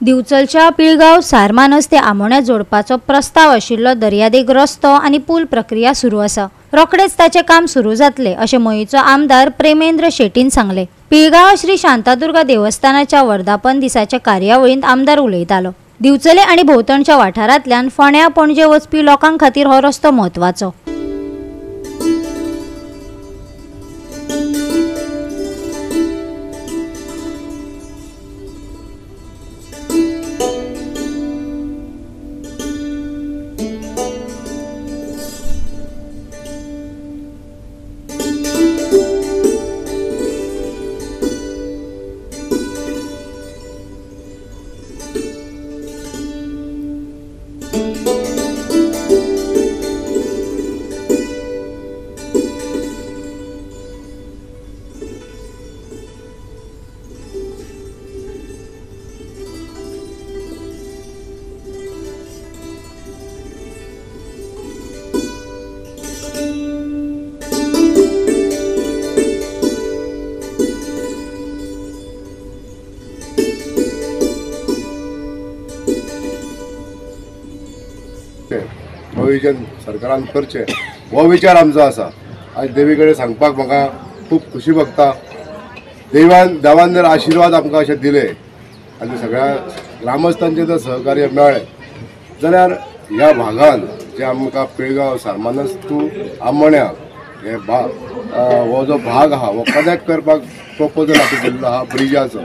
दिवचलच्या पिळगांव सारमानस ते आमोण्या जोडपाचो प्रस्ताव आशिल्लो दर्यादेग रस्तो आणि पूल प्रक्रिया सुरू आसा। रोखडेच ताचे काम सुरू जातले अशें मयेचो आमदार प्रेमेंद्र शेटीन सांगले। पिळगांव श्री शांतादुर्गा देवस्थानाच्या वर्धापन दिसाच्या कार्यावळींत आमदार उलयतालो। दिवचले आणि भोवतणच्या वाठारांतल्यान फोंड्या पणजे वचपी लोकां खातीर हो रस्तो म्हत्वाचो। प्रोविजन सरकारान करचे हो विचार आमचो आसा। आज देवी कडेन सांगपाक म्हाका खूब खुशी भोगता। देवान जर आशिर्वाद आमकां अशें दिले आनी सगळ्या ग्रामस्थांचें जर सहकार्य मेळ्ळें जाल्यार ह्या भागान जे आमकां पिळगांव सारमानस टू आमोण्या हे हो जो भाग आहा हो कनेक्ट करपाक प्रपोजल आतां दिल्लो आहा ब्रिजाचो।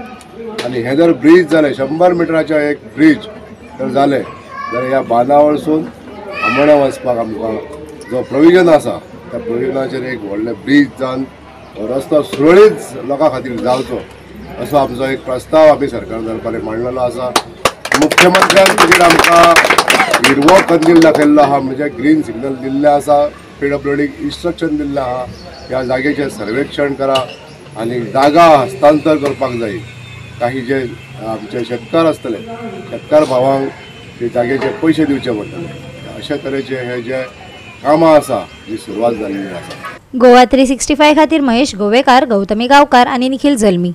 आनी हे जर ब्रीज जालें 100 मिटराचें एक ब्रीज जर जालें जाल्यार ह्या बांदावळसून आमोण्या वचपाक आमकां जो प्रोविजन आसा त्या प्रोविजनाचेर एक व्हडलें ब्रीज जावन रस्तो सुरळीत लोकां खातीर जावचो असो आमचो एक प्रस्ताव आमी सरकार दरबारी मांडलेलो आसा। मुख्यमंत्र्यान ताचेर आमकां हिरवो कंदील दाखयल्लो आहा, म्हणजे ग्रीन सिग्नल दिल्लें आसा। PWDक इन्स्ट्रक्शन दिल्लें आहा ह्या जागेचें सर्वेक्षण करा आनी जागा हस्तांतर करपाक जाय। काही जे आमचे शेतकार आसतले शेतकार भावांक ते जागेचे पयशे दिवचे पडटले। अशा तरेचे हे जे कामां आसा जी सुरवात जाल्ली आसा। गोवा 365 खातीर महेश गोवेकार, गौतमी गांवकार आणि निखिल जल्मी।